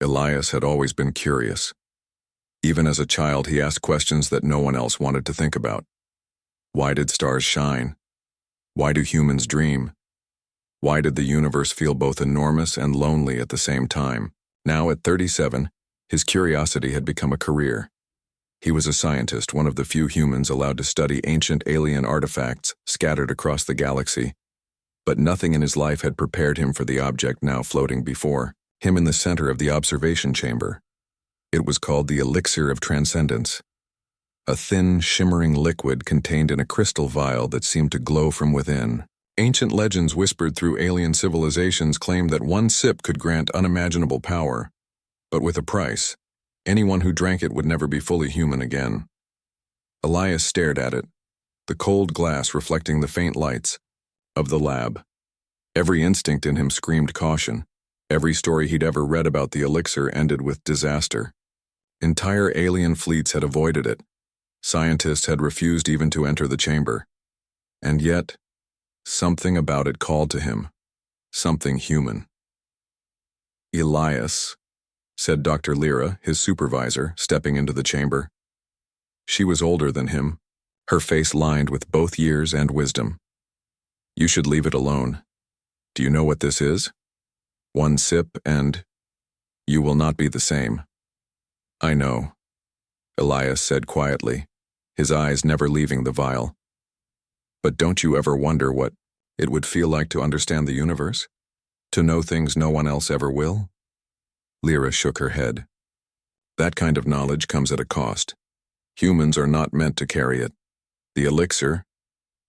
Elias had always been curious. Even as a child, he asked questions that no one else wanted to think about. Why did stars shine? Why do humans dream? Why did the universe feel both enormous and lonely at the same time? Now, at 37, his curiosity had become a career. He was a scientist, one of the few humans allowed to study ancient alien artifacts scattered across the galaxy. But nothing in his life had prepared him for the object now floating before him in the center of the observation chamber. It was called the Elixir of Transcendence, a thin, shimmering liquid contained in a crystal vial that seemed to glow from within. Ancient legends whispered through alien civilizations claimed that one sip could grant unimaginable power, but with a price. Anyone who drank it would never be fully human again. Elias stared at it, the cold glass reflecting the faint lights of the lab. Every instinct in him screamed caution. Every story he'd ever read about the elixir ended with disaster. Entire alien fleets had avoided it. Scientists had refused even to enter the chamber. And yet, something about it called to him. Something human. "Elias," said Dr. Lyra, his supervisor, stepping into the chamber. She was older than him, her face lined with both years and wisdom. "You should leave it alone. Do you know what this is? One sip and you will not be the same." "I know," Elias said quietly, his eyes never leaving the vial. "But don't you ever wonder what it would feel like to understand the universe? To know things no one else ever will?" Lyra shook her head. "That kind of knowledge comes at a cost. Humans are not meant to carry it. The elixir,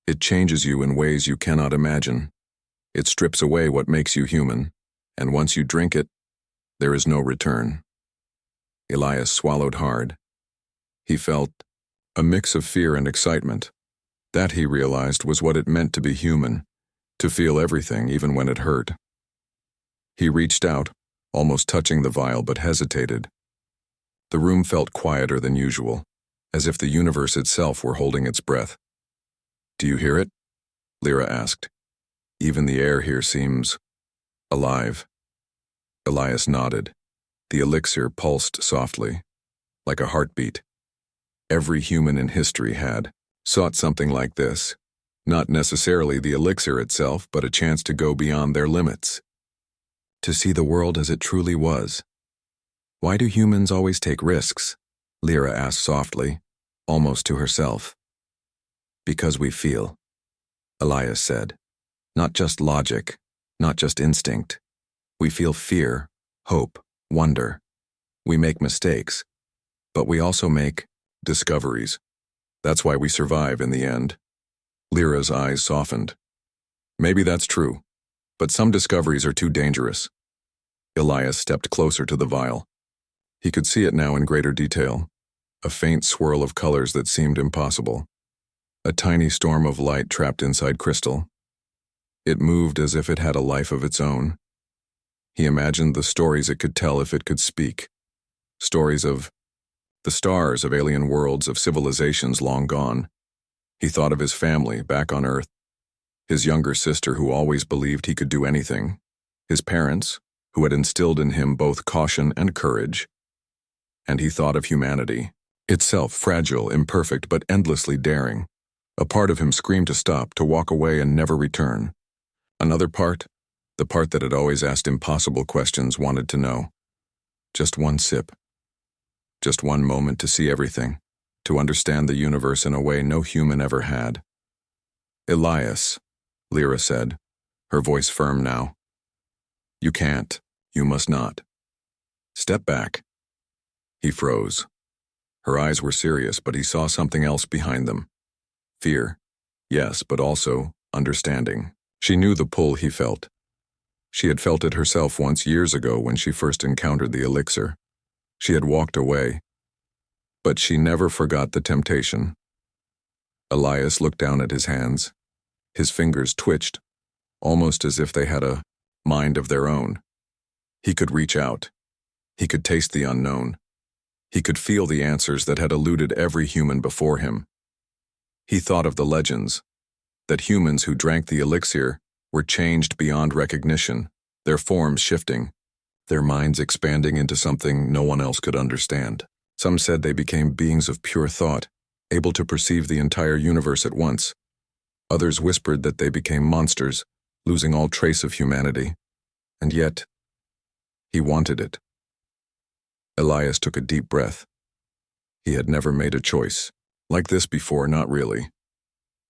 it changes you in ways you cannot imagine. It strips away what makes you human, and once you drink it, there is no return." Elias swallowed hard. He felt a mix of fear and excitement. That, he realized, was what it meant to be human, to feel everything even when it hurt. He reached out, almost touching the vial, but hesitated. The room felt quieter than usual, as if the universe itself were holding its breath. "Do you hear it?" Lyra asked. "Even the air here seems alive." Elias nodded. The elixir pulsed softly, like a heartbeat. Every human in history had sought something like this. Not necessarily the elixir itself, but a chance to go beyond their limits. To see the world as it truly was. "Why do humans always take risks?" Lyra asked softly, almost to herself. "Because we feel," Elias said. "Not just logic, not just instinct. We feel fear, hope, wonder. We make mistakes, but we also make discoveries. That's why we survive in the end." Lyra's eyes softened. "Maybe that's true, but some discoveries are too dangerous." Elias stepped closer to the vial. He could see it now in greater detail, a faint swirl of colors that seemed impossible. A tiny storm of light trapped inside crystal. It moved as if it had a life of its own. He imagined the stories it could tell if it could speak. Stories of the stars, of alien worlds, of civilizations long gone. He thought of his family back on Earth, his younger sister who always believed he could do anything, his parents, who had instilled in him both caution and courage. And he thought of humanity, itself fragile, imperfect, but endlessly daring. A part of him screamed to stop, to walk away and never return. Another part, the part that had always asked impossible questions, wanted to know. Just one sip. Just one moment to see everything, to understand the universe in a way no human ever had. "Elias," Lyra said, her voice firm now. "You can't. You must not. Step back." He froze. Her eyes were serious, but he saw something else behind them. Fear, yes, but also understanding. She knew the pull he felt. She had felt it herself once years ago when she first encountered the elixir. She had walked away, but she never forgot the temptation. Elias looked down at his hands. His fingers twitched, almost as if they had a mind of their own. He could reach out. He could taste the unknown. He could feel the answers that had eluded every human before him. He thought of the legends, that humans who drank the elixir were changed beyond recognition, their forms shifting, their minds expanding into something no one else could understand. Some said they became beings of pure thought, able to perceive the entire universe at once. Others whispered that they became monsters, losing all trace of humanity. And yet, he wanted it. Elias took a deep breath. He had never made a choice like this before, not really.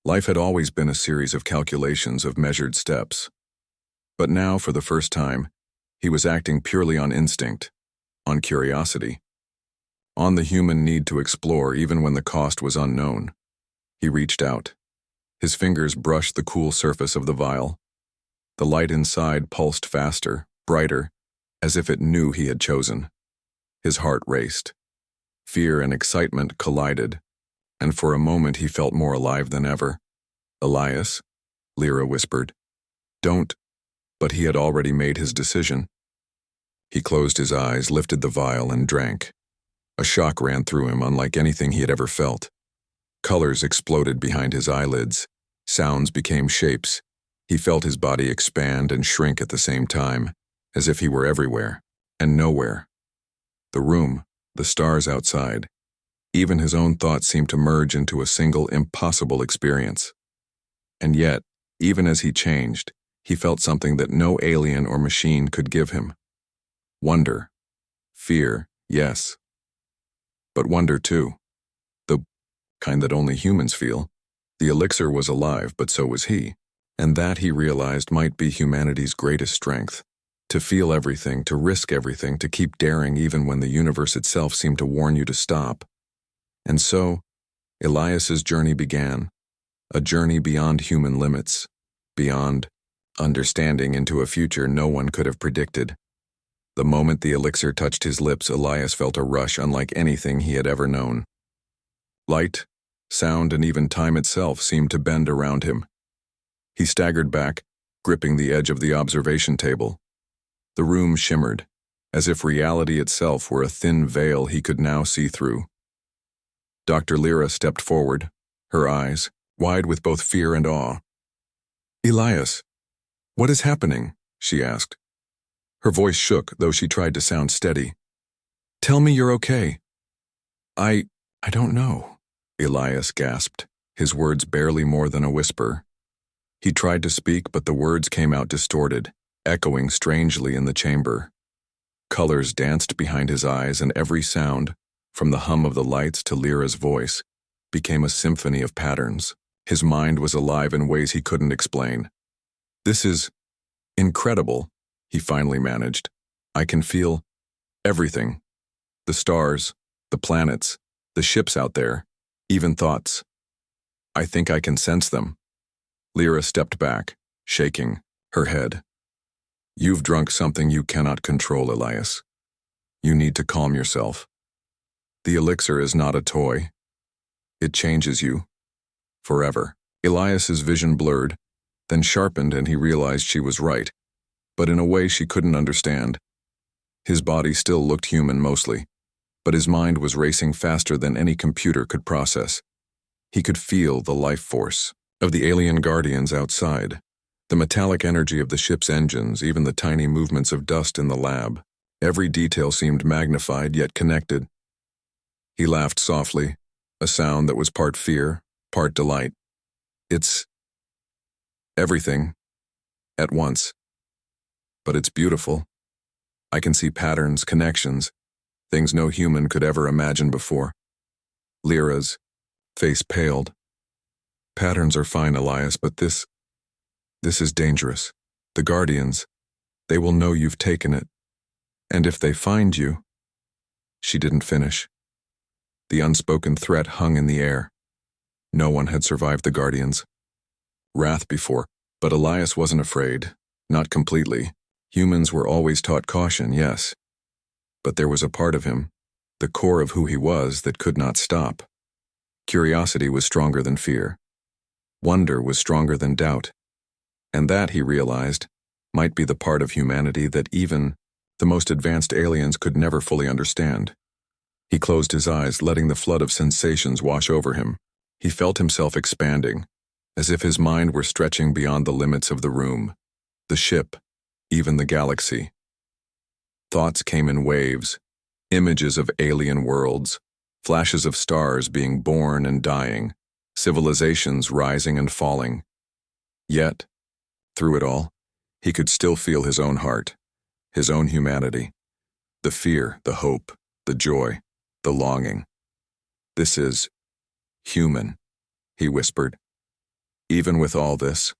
Life had always been a series of calculations of measured steps. But now, for the first time, he was acting purely on instinct, on curiosity, on the human need to explore even when the cost was unknown. He reached out. His fingers brushed the cool surface of the vial. The light inside pulsed faster, brighter, as if it knew he had chosen. His heart raced. Fear and excitement collided, and for a moment he felt more alive than ever. "Elias," Lyra whispered. "Don't," but he had already made his decision. He closed his eyes, lifted the vial, and drank. A shock ran through him, unlike anything he had ever felt. Colors exploded behind his eyelids. Sounds became shapes. He felt his body expand and shrink at the same time, as if he were everywhere, and nowhere. The room, the stars outside, even his own thoughts seemed to merge into a single impossible experience. And yet, even as he changed, he felt something that no alien or machine could give him. Wonder. Fear, yes. But wonder too. The kind that only humans feel. The elixir was alive, but so was he. And that, he realized, might be humanity's greatest strength. To feel everything, to risk everything, to keep daring even when the universe itself seemed to warn you to stop. And so, Elias's journey began. A journey beyond human limits, beyond understanding into a future no one could have predicted. The moment the elixir touched his lips, Elias felt a rush unlike anything he had ever known. Light, sound, and even time itself seemed to bend around him. He staggered back, gripping the edge of the observation table. The room shimmered, as if reality itself were a thin veil he could now see through. Dr. Lyra stepped forward, her eyes wide with both fear and awe. "Elias, what is happening?" she asked. Her voice shook, though she tried to sound steady. "Tell me you're okay." I don't know," Elias gasped, his words barely more than a whisper. He tried to speak, but the words came out distorted, echoing strangely in the chamber. Colors danced behind his eyes, and every sound, from the hum of the lights to Lyra's voice, became a symphony of patterns. His mind was alive in ways he couldn't explain. "This is incredible," he finally managed. "I can feel everything. The stars, the planets, the ships out there, even thoughts. I think I can sense them." Lyra stepped back, shaking her head. "You've drunk something you cannot control, Elias. You need to calm yourself. The elixir is not a toy. It changes you. Forever." Elias's vision blurred, then sharpened, and he realized she was right, but in a way she couldn't understand. His body still looked human mostly, but his mind was racing faster than any computer could process. He could feel the life force of the alien guardians outside, the metallic energy of the ship's engines, even the tiny movements of dust in the lab. Every detail seemed magnified yet connected. He laughed softly, a sound that was part fear, part delight. "It's everything, at once. But it's beautiful. I can see patterns, connections, things no human could ever imagine before." Lyra's face paled. "Patterns are fine, Elias, but this is dangerous. The Guardians, they will know you've taken it. And if they find you—" She didn't finish. The unspoken threat hung in the air. No one had survived the Guardians. Wrath before, but Elias wasn't afraid, not completely. Humans were always taught caution, yes. But there was a part of him, the core of who he was, that could not stop. Curiosity was stronger than fear. Wonder was stronger than doubt. And that, he realized, might be the part of humanity that even the most advanced aliens could never fully understand. He closed his eyes, letting the flood of sensations wash over him. He felt himself expanding, as if his mind were stretching beyond the limits of the room, the ship, even the galaxy. Thoughts came in waves, images of alien worlds, flashes of stars being born and dying, civilizations rising and falling. Yet, through it all, he could still feel his own heart, his own humanity, the fear, the hope, the joy, the longing. This is human, he whispered. Even with all this,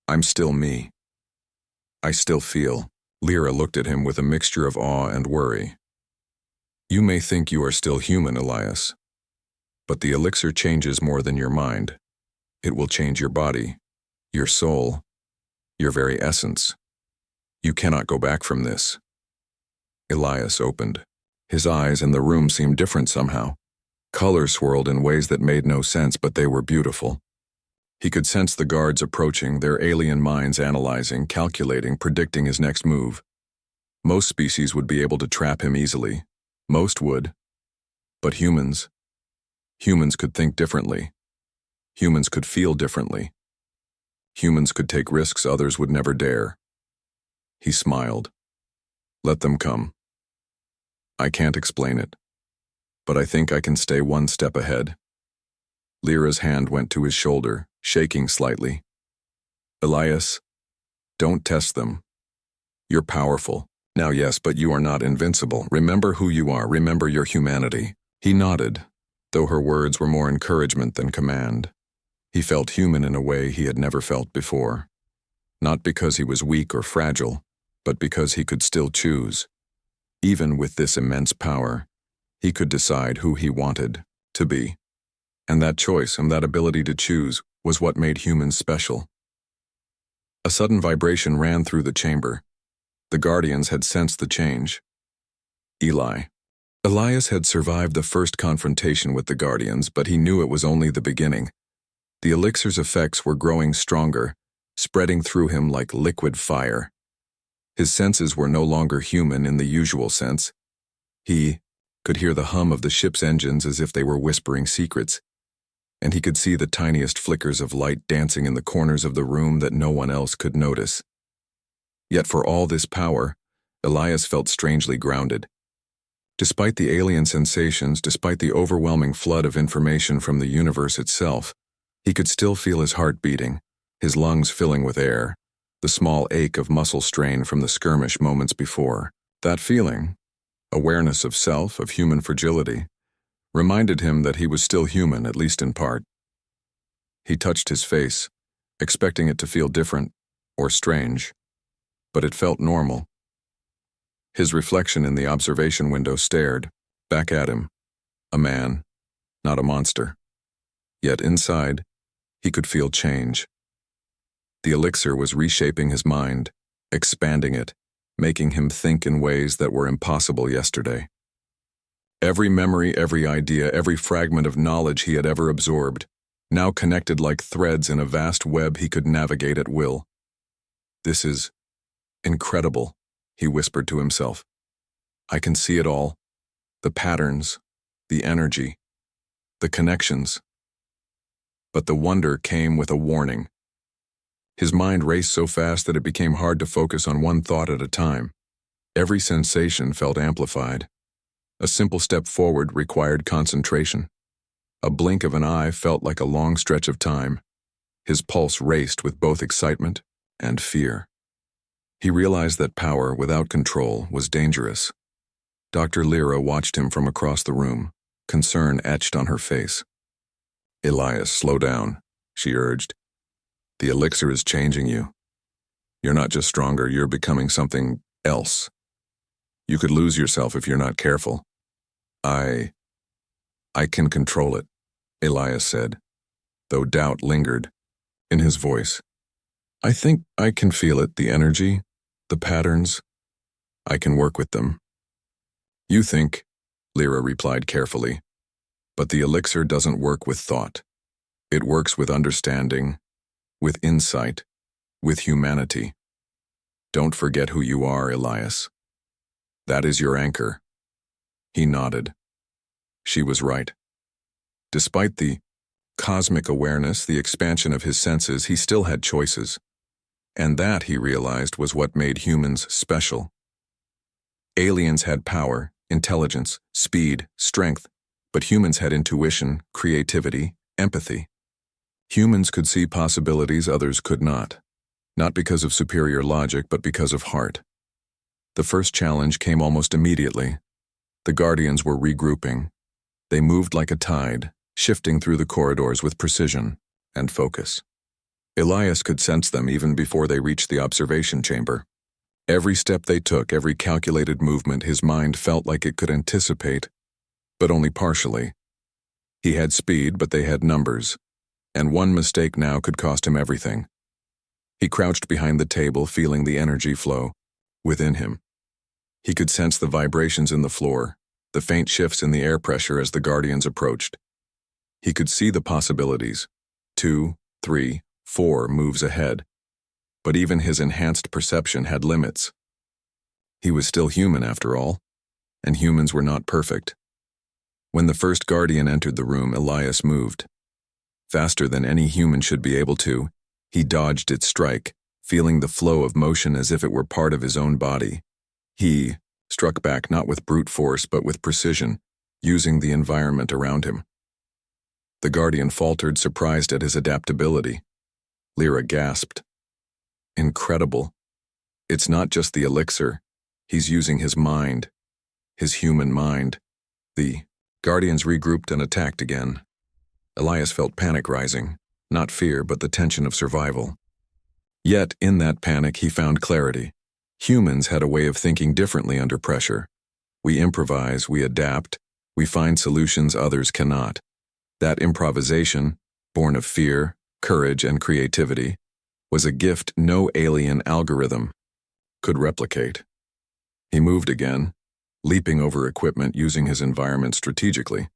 I'm still me. I still feel. Lyra looked at him with a mixture of awe and worry. You may think you are still human, Elias, but the elixir changes more than your mind. It will change your body, your soul, your very essence. You cannot go back from this. Elias opened. His eyes and the room seemed different somehow. Colors swirled in ways that made no sense, but they were beautiful. He could sense the guards approaching, their alien minds analyzing, calculating, predicting his next move. Most species would be able to trap him easily. Most would. But humans could think differently. Humans could feel differently. Humans could take risks others would never dare. He smiled. Let them come. I can't explain it, but I think I can stay one step ahead. Lyra's hand went to his shoulder, shaking slightly. Elias, don't test them. You're powerful. Now yes, but you are not invincible. Remember who you are. Remember your humanity. He nodded, though her words were more encouragement than command. He felt human in a way he had never felt before. Not because he was weak or fragile, but because he could still choose. Even with this immense power, he could decide who he wanted to be. And that choice and that ability to choose was what made humans special. A sudden vibration ran through the chamber. The Guardians had sensed the change. Elias had survived the first confrontation with the Guardians, but he knew it was only the beginning. The elixir's effects were growing stronger, spreading through him like liquid fire. His senses were no longer human in the usual sense. He could hear the hum of the ship's engines as if they were whispering secrets, and he could see the tiniest flickers of light dancing in the corners of the room that no one else could notice. Yet for all this power, Elias felt strangely grounded. Despite the alien sensations, despite the overwhelming flood of information from the universe itself, he could still feel his heart beating, his lungs filling with air, the small ache of muscle strain from the skirmish moments before. That feeling, awareness of self, of human fragility, reminded him that he was still human, at least in part. He touched his face, expecting it to feel different or strange, but it felt normal. His reflection in the observation window stared back at him, a man, not a monster. Yet inside, he could feel change. The elixir was reshaping his mind, expanding it, making him think in ways that were impossible yesterday. Every memory, every idea, every fragment of knowledge he had ever absorbed, now connected like threads in a vast web he could navigate at will. This is incredible, he whispered to himself. I can see it all. The patterns, the energy, the connections. But the wonder came with a warning. His mind raced so fast that it became hard to focus on one thought at a time. Every sensation felt amplified. A simple step forward required concentration. A blink of an eye felt like a long stretch of time. His pulse raced with both excitement and fear. He realized that power without control was dangerous. Dr. Lyra watched him from across the room, concern etched on her face. Elias, slow down, she urged. The elixir is changing you. You're not just stronger, you're becoming something else. You could lose yourself if you're not careful. I can control it, Elias said, though doubt lingered in his voice. I think I can feel it, the energy, the patterns. I can work with them. You think, Lyra replied carefully, but the elixir doesn't work with thought. It works with understanding, with insight, with humanity. Don't forget who you are, Elias. That is your anchor. He nodded. She was right. Despite the cosmic awareness, the expansion of his senses, he still had choices. And that, he realized, was what made humans special. Aliens had power, intelligence, speed, strength, but humans had intuition, creativity, empathy. Humans could see possibilities others could not because of superior logic, but because of heart. The first challenge came almost immediately. The Guardians were regrouping. They moved like a tide, shifting through the corridors with precision and focus. Elias could sense them even before they reached the observation chamber. Every step they took, every calculated movement, his mind felt like it could anticipate, but only partially. He had speed, but they had numbers, and one mistake now could cost him everything. He crouched behind the table, feeling the energy flow within him. He could sense the vibrations in the floor, the faint shifts in the air pressure as the Guardians approached. He could see the possibilities, 2, 3, 4 moves ahead. But even his enhanced perception had limits. He was still human after all, and humans were not perfect. When the first Guardian entered the room, Elias moved. Faster than any human should be able to, he dodged its strike, feeling the flow of motion as if it were part of his own body. He struck back not with brute force but with precision, using the environment around him. The Guardian faltered, surprised at his adaptability. Lyra gasped. Incredible. It's not just the elixir. He's using his mind. His human mind. The Guardians regrouped and attacked again. Elias felt panic rising. Not fear, but the tension of survival. Yet, in that panic, he found clarity. Humans had a way of thinking differently under pressure. We improvise, we adapt, we find solutions others cannot. That improvisation, born of fear, courage, and creativity, was a gift no alien algorithm could replicate. He moved again, leaping over equipment using his environment strategically.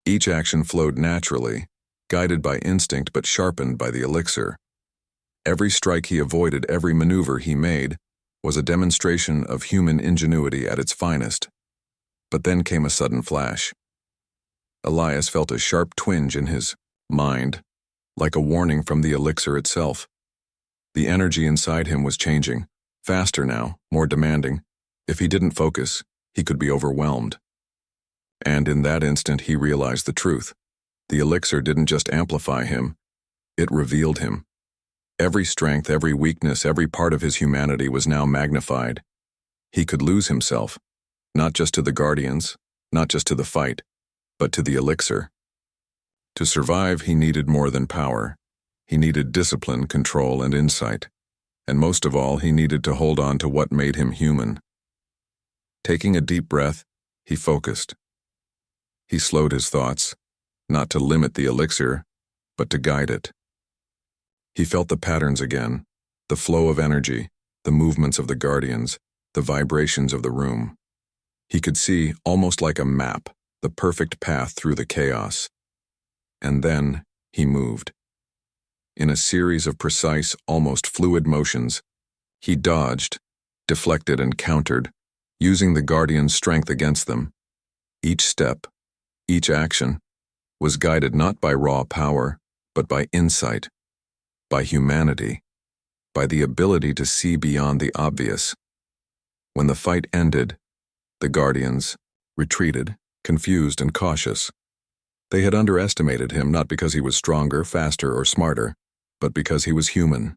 Each action flowed naturally, guided by instinct but sharpened by the elixir. Every strike he avoided, every maneuver he made, was a demonstration of human ingenuity at its finest. But then came a sudden flash. Elias felt a sharp twinge in his mind, like a warning from the elixir itself. The energy inside him was changing, faster now, more demanding. If he didn't focus, he could be overwhelmed. And in that instant he realized the truth. The elixir didn't just amplify him, it revealed him. Every strength, every weakness, every part of his humanity was now magnified. He could lose himself, not just to the Guardians, not just to the fight, but to the elixir. To survive, he needed more than power. He needed discipline, control, and insight. And most of all, he needed to hold on to what made him human. Taking a deep breath, he focused. He slowed his thoughts, not to limit the elixir, but to guide it. He felt the patterns again, the flow of energy, the movements of the Guardians, the vibrations of the room. He could see, almost like a map, the perfect path through the chaos. And then he moved. In a series of precise, almost fluid motions, he dodged, deflected, and countered, using the Guardian's strength against them. Each step, each action, was guided not by raw power, but by insight, by humanity, by the ability to see beyond the obvious. When the fight ended, the Guardians retreated, confused and cautious. They had underestimated him not because he was stronger, faster, or smarter, but because he was human.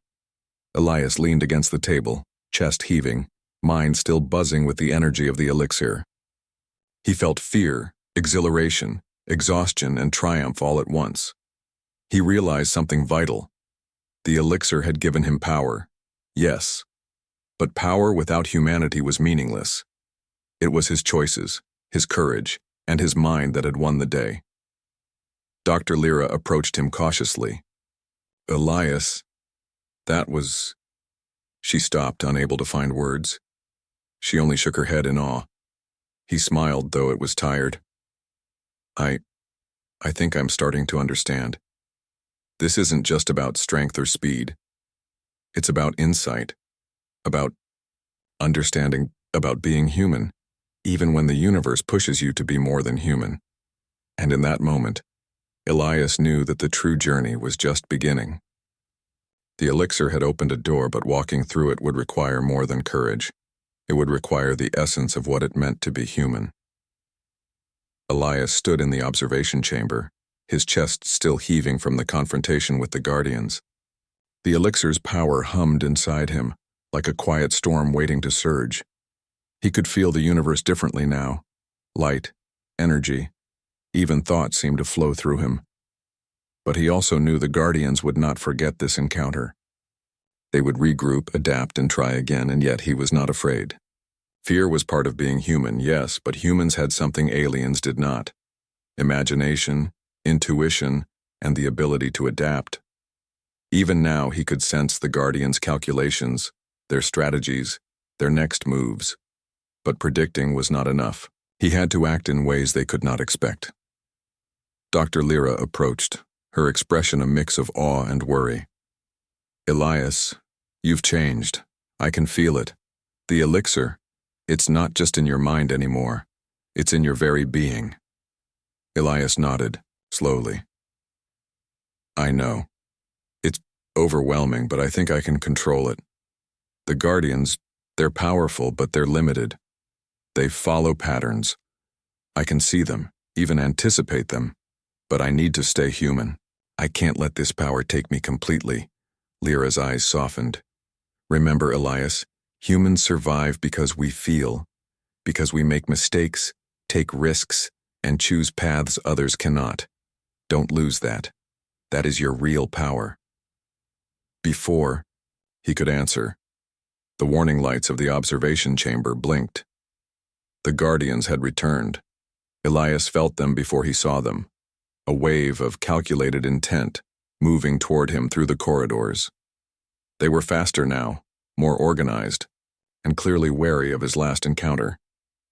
Elias leaned against the table, chest heaving, mind still buzzing with the energy of the elixir. He felt fear, exhilaration, exhaustion, and triumph all at once. He realized something vital. The elixir had given him power, yes, but power without humanity was meaningless. It was his choices, his courage, and his mind that had won the day. Dr. Lyra approached him cautiously. Elias, that was... She stopped, unable to find words. She only shook her head in awe. He smiled, though it was tired. I think I'm starting to understand. This isn't just about strength or speed. It's about insight, about understanding, about being human, even when the universe pushes you to be more than human. And in that moment, Elias knew that the true journey was just beginning. The elixir had opened a door, but walking through it would require more than courage. It would require the essence of what it meant to be human. Elias stood in the observation chamber, his chest still heaving from the confrontation with the Guardians. The elixir's power hummed inside him, like a quiet storm waiting to surge. He could feel the universe differently now. Light, energy, even thought seemed to flow through him. But he also knew the Guardians would not forget this encounter. They would regroup, adapt, and try again, and yet he was not afraid. Fear was part of being human, yes, but humans had something aliens did not: imagination, intuition, and the ability to adapt. Even now he could sense the Guardians' calculations, their strategies, their next moves. But predicting was not enough. He had to act in ways they could not expect. Dr. Lyra approached, her expression a mix of awe and worry. "Elias, you've changed. I can feel it. The elixir, it's not just in your mind anymore. It's in your very being." Elias nodded, slowly. "I know. It's overwhelming, but I think I can control it. The Guardians, they're powerful, but they're limited. They follow patterns. I can see them, even anticipate them, but I need to stay human. I can't let this power take me completely." Lyra's eyes softened. "Remember, Elias, humans survive because we feel, because we make mistakes, take risks, and choose paths others cannot. Don't lose that. That is your real power." Before he could answer, the warning lights of the observation chamber blinked. The Guardians had returned. Elias felt them before he saw them, a wave of calculated intent moving toward him through the corridors. They were faster now, more organized, and clearly wary of his last encounter.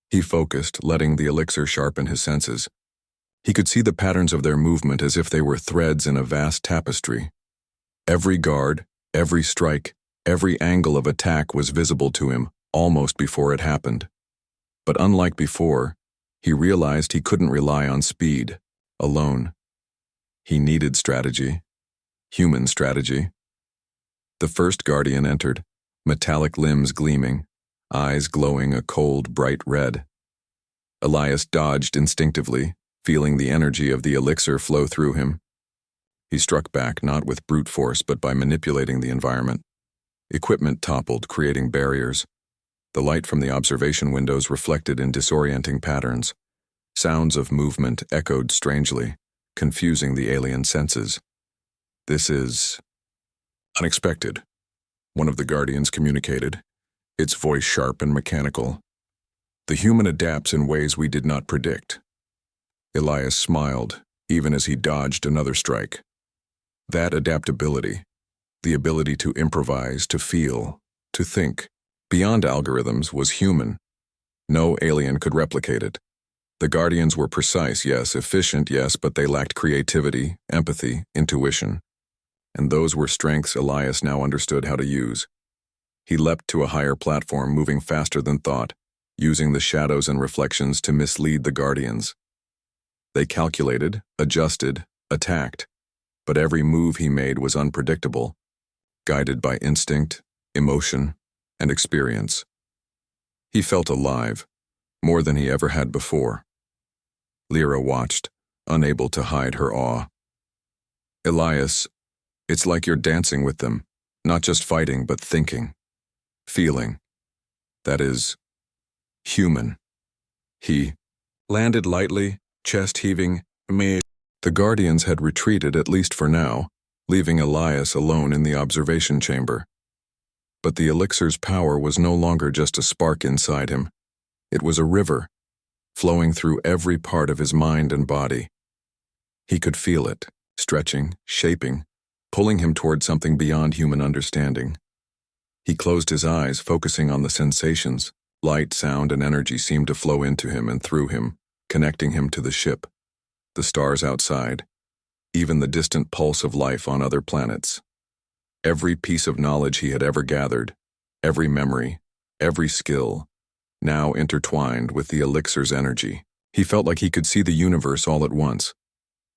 He focused, letting the elixir sharpen his senses. He could see the patterns of their movement as if they were threads in a vast tapestry. Every guard, every strike, every angle of attack was visible to him almost before it happened. But unlike before, he realized he couldn't rely on speed alone. He needed strategy, human strategy. The first Guardian entered, metallic limbs gleaming, eyes glowing a cold, bright red. Elias dodged instinctively, feeling the energy of the elixir flow through him. He struck back not with brute force but by manipulating the environment. Equipment toppled, creating barriers. The light from the observation windows reflected in disorienting patterns. Sounds of movement echoed strangely, confusing the alien senses. "This is unexpected," one of the Guardians communicated, its voice sharp and mechanical. "The human adapts in ways we did not predict." Elias smiled, even as he dodged another strike. That adaptability, the ability to improvise, to feel, to think, beyond algorithms, was human. No alien could replicate it. The Guardians were precise, yes, efficient, yes, but they lacked creativity, empathy, intuition. And those were strengths Elias now understood how to use. He leapt to a higher platform, moving faster than thought, using the shadows and reflections to mislead the Guardians. They calculated, adjusted, attacked, but every move he made was unpredictable, guided by instinct, emotion, and experience. He felt alive, more than he ever had before. Lyra watched, unable to hide her awe. "Elias, it's like you're dancing with them, not just fighting but thinking, feeling. That is, human." He landed lightly, chest heaving. The Guardians had retreated, at least for now, leaving Elias alone in the observation chamber. But the elixir's power was no longer just a spark inside him. It was a river, flowing through every part of his mind and body. He could feel it, stretching, shaping, pulling him toward something beyond human understanding. He closed his eyes, focusing on the sensations. Light, sound, and energy seemed to flow into him and through him, connecting him to the ship, the stars outside, even the distant pulse of life on other planets. Every piece of knowledge he had ever gathered, every memory, every skill, now intertwined with the elixir's energy. He felt like he could see the universe all at once,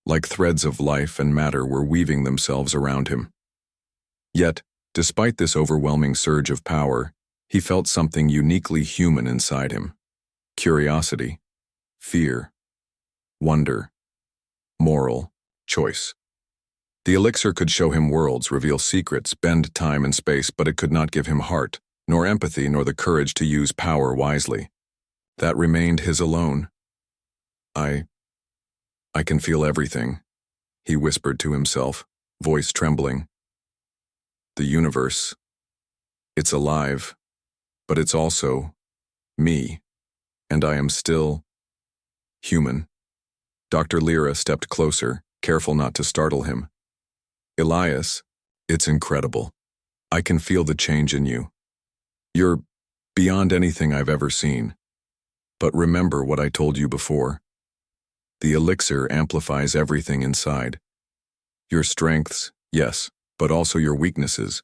like threads of life and matter were weaving themselves around him. Yet, despite this overwhelming surge of power, He felt something uniquely human inside him. Curiosity, fear, wonder, moral choice. The elixir could show him worlds, reveal secrets, bend time and space, but it could not give him heart, nor empathy, nor the courage to use power wisely. That remained his alone. I can feel everything, he whispered to himself, voice trembling. The universe, it's alive, but it's also me, and I am still human. Dr. Lyra stepped closer, careful not to startle him. Elias, it's incredible. I can feel the change in you. You're beyond anything I've ever seen. But remember what I told you before. The elixir amplifies everything inside. Your strengths, yes, but also your weaknesses.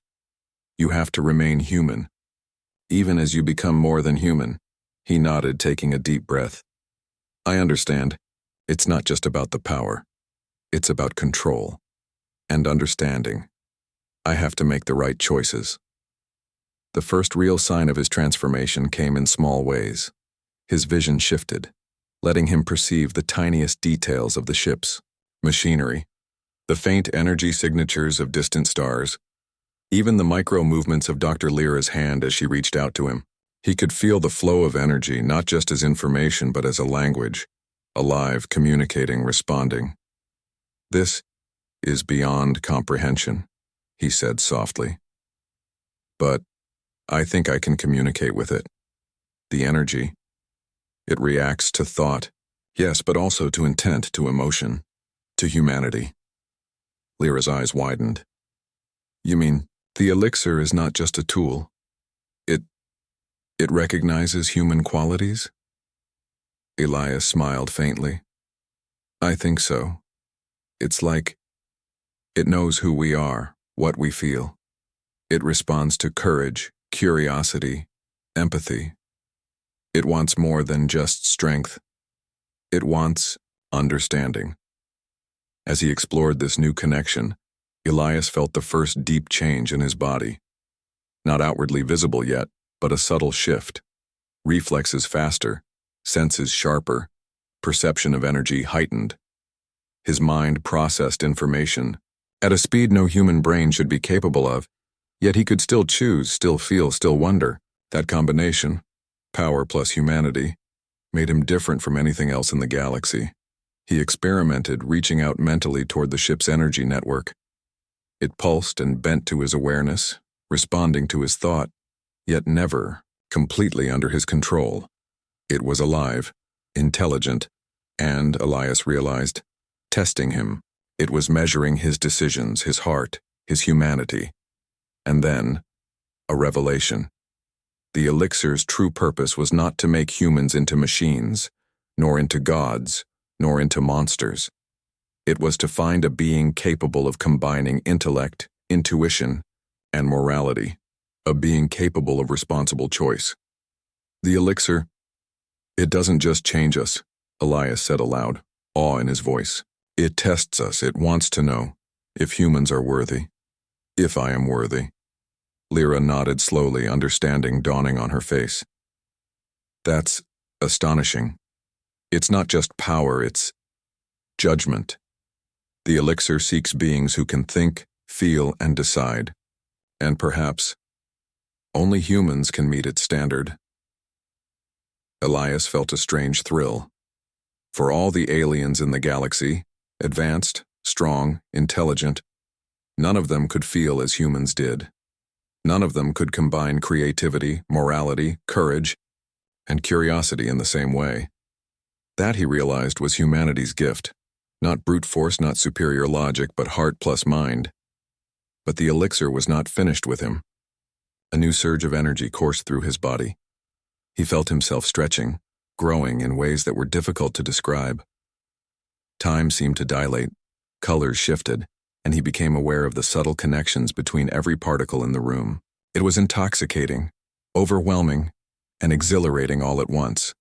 You have to remain human. Even as you become more than human, he nodded, taking a deep breath. I understand. It's not just about the power. It's about control and understanding. I have to make the right choices. The first real sign of his transformation came in small ways. His vision shifted, letting him perceive the tiniest details of the ship's machinery, the faint energy signatures of distant stars, even the micro-movements of Dr. Lyra's hand as she reached out to him. He could feel the flow of energy, not just as information, but as a language, alive, communicating, responding. This is beyond comprehension, he said softly. But I think I can communicate with it. The energy. It reacts to thought, yes, but also to intent, to emotion, to humanity. Lyra's eyes widened. You mean, the elixir is not just a tool? It recognizes human qualities? Elias smiled faintly. I think so. It's like it knows who we are, what we feel. It responds to courage, curiosity, empathy. It wants more than just strength. It wants understanding. As he explored this new connection, Elias felt the first deep change in his body. Not outwardly visible yet, but a subtle shift. Reflexes faster, senses sharper, perception of energy heightened. His mind processed information at a speed no human brain should be capable of, yet he could still choose, still feel, still wonder. That combination, power plus humanity, made him different from anything else in the galaxy. He experimented, reaching out mentally toward the ship's energy network. It pulsed and bent to his awareness, responding to his thought, yet never completely under his control. It was alive, intelligent, and, Elias realized, testing him. It was measuring his decisions, his heart, his humanity. And then, a revelation. The elixir's true purpose was not to make humans into machines, nor into gods, nor into monsters. It was to find a being capable of combining intellect, intuition, and morality, a being capable of responsible choice. The elixir, it doesn't just change us, Elias said aloud, awe in his voice. It tests us. It wants to know if humans are worthy, if I am worthy. Lyra nodded slowly, understanding dawning on her face. That's astonishing. It's not just power, it's judgment. The elixir seeks beings who can think, feel, and decide. And perhaps only humans can meet its standard. Elias felt a strange thrill. For all the aliens in the galaxy, advanced, strong, intelligent, none of them could feel as humans did. None of them could combine creativity, morality, courage, and curiosity in the same way. That, he realized, was humanity's gift. Not brute force, not superior logic, but heart plus mind. But the elixir was not finished with him. A new surge of energy coursed through his body. He felt himself stretching, growing in ways that were difficult to describe. Time seemed to dilate, colors shifted, and he became aware of the subtle connections between every particle in the room. It was intoxicating, overwhelming, and exhilarating all at once.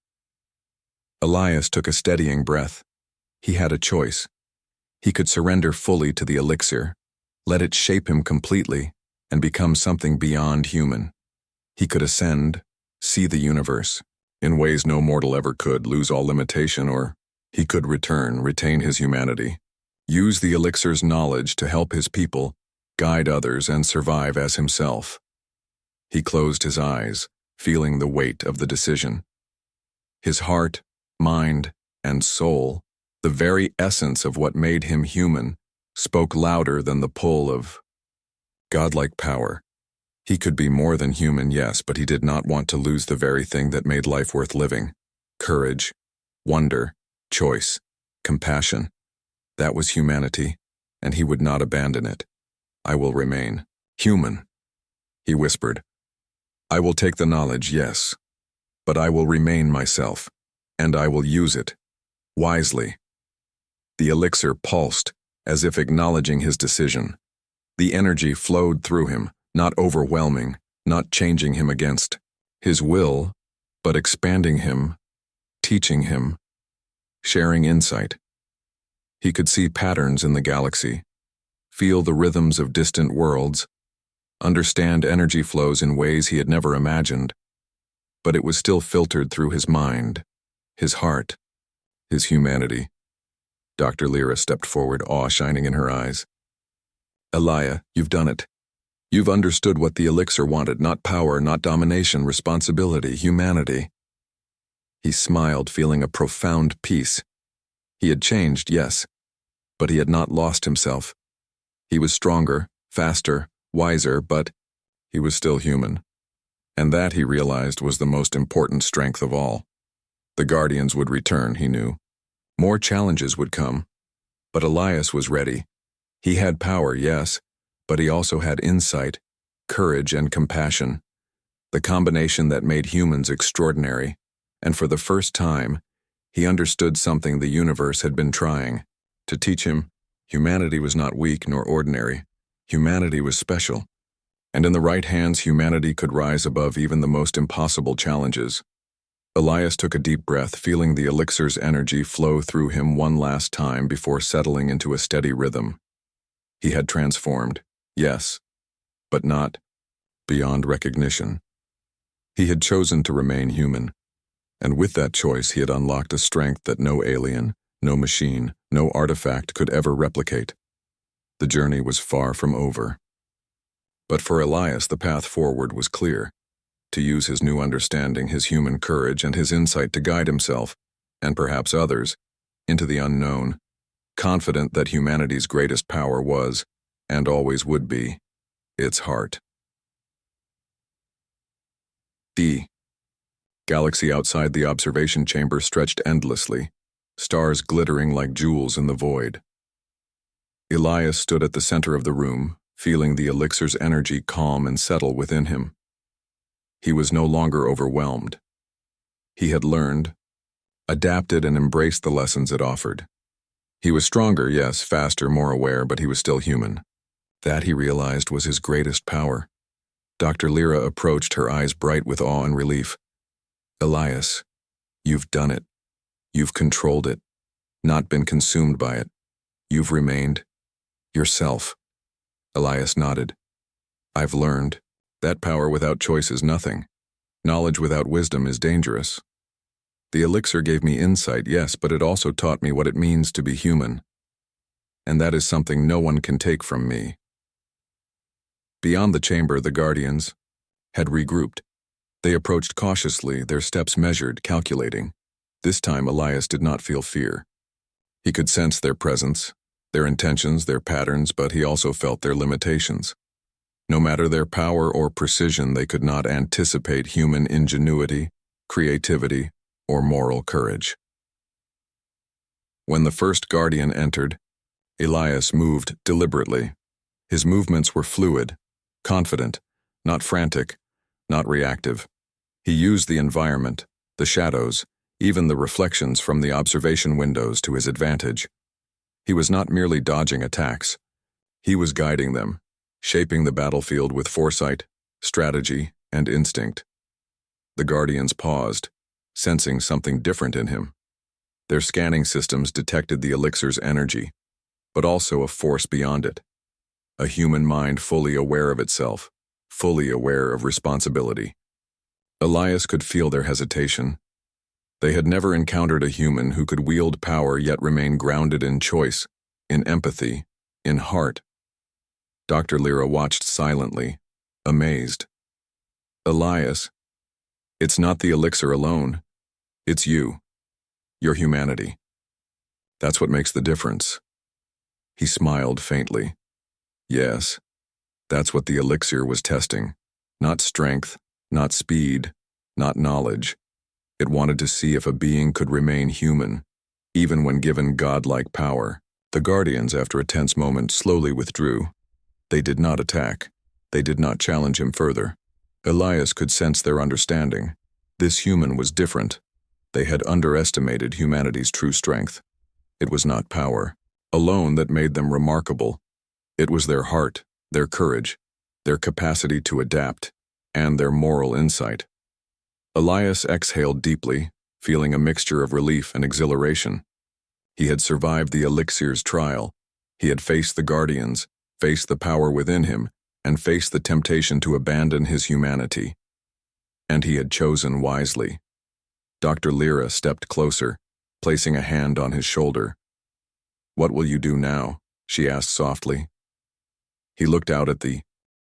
Elias took a steadying breath. He had a choice. He could surrender fully to the elixir, let it shape him completely, and become something beyond human. He could ascend, see the universe, in ways no mortal ever could, lose all limitation, or he could retain his humanity, use the elixir's knowledge to help his people, guide others, and survive as himself. He closed his eyes, feeling the weight of the decision. His heart, mind, and soul, the very essence of what made him human, spoke louder than the pull of godlike power. He could be more than human, yes, but he did not want to lose the very thing that made life worth living. Courage, wonder, choice, compassion. That was humanity, and he would not abandon it. I will remain human, he whispered. I will take the knowledge, yes, but I will remain myself, and I will use it wisely. The elixir pulsed, as if acknowledging his decision. The energy flowed through him, not overwhelming, not changing him against his will, but expanding him, teaching him, sharing insight. He could see patterns in the galaxy, feel the rhythms of distant worlds, understand energy flows in ways he had never imagined, but it was still filtered through his mind, his heart, his humanity. Dr. Lyra stepped forward, awe shining in her eyes. Elia, you've done it. You've understood what the elixir wanted, not power, not domination, responsibility, humanity. He smiled, feeling a profound peace. He had changed, yes, but he had not lost himself. He was stronger, faster, wiser, but he was still human. And that, he realized, was the most important strength of all. The Guardians would return, he knew. More challenges would come, but Elias was ready. He had power, yes, but he also had insight, courage, and compassion, the combination that made humans extraordinary, and for the first time, he understood something the universe had been trying to teach him. Humanity was not weak nor ordinary. Humanity was special, and in the right hands, humanity could rise above even the most impossible challenges. Elias took a deep breath, feeling the elixir's energy flow through him one last time before settling into a steady rhythm. He had transformed, yes, but not beyond recognition. He had chosen to remain human, and with that choice he had unlocked a strength that no alien, no machine, no artifact could ever replicate. The journey was far from over. But for Elias, the path forward was clear. To use his new understanding, his human courage, and his insight to guide himself, and perhaps others, into the unknown, confident that humanity's greatest power was, and always would be, its heart. The galaxy outside the observation chamber stretched endlessly, stars glittering like jewels in the void. Elias stood at the center of the room, feeling the elixir's energy calm and settle within him. He was no longer overwhelmed. He had learned, adapted, and embraced the lessons it offered. He was stronger, yes, faster, more aware, but he was still human. That, he realized, was his greatest power. Dr. Lyra approached, her eyes bright with awe and relief. Elias, you've done it. You've controlled it, not been consumed by it. You've remained yourself. Elias nodded. I've learned. That power without choice is nothing. Knowledge without wisdom is dangerous. The elixir gave me insight, yes, but it also taught me what it means to be human. And that is something no one can take from me. Beyond the chamber, the Guardians had regrouped. They approached cautiously, their steps measured, calculating. This time, Elias did not feel fear. He could sense their presence, their intentions, their patterns, but he also felt their limitations. No matter their power or precision, they could not anticipate human ingenuity, creativity, or moral courage. When the first Guardian entered, Elias moved deliberately. His movements were fluid, confident, not frantic, not reactive. He used the environment, the shadows, even the reflections from the observation windows to his advantage. He was not merely dodging attacks. He was guiding them, shaping the battlefield with foresight, strategy, and instinct. The Guardians paused, sensing something different in him. Their scanning systems detected the elixir's energy, but also a force beyond it. A human mind fully aware of itself, fully aware of responsibility. Elias could feel their hesitation. They had never encountered a human who could wield power yet remain grounded in choice, in empathy, in heart. Dr. Lyra watched silently, amazed. Elias, it's not the elixir alone. It's you. Your humanity. That's what makes the difference. He smiled faintly. Yes, that's what the elixir was testing. Not strength, not speed, not knowledge. It wanted to see if a being could remain human, even when given godlike power. The Guardians, after a tense moment, slowly withdrew. They did not attack. They did not challenge him further. Elias could sense their understanding. This human was different. They had underestimated humanity's true strength. It was not power alone that made them remarkable. It was their heart, their courage, their capacity to adapt, and their moral insight. Elias exhaled deeply, feeling a mixture of relief and exhilaration. He had survived the elixir's trial. He had faced the Guardians, faced the power within him, and faced the temptation to abandon his humanity. And he had chosen wisely. Dr. Lyra stepped closer, placing a hand on his shoulder. "What will you do now?" she asked softly. He looked out at the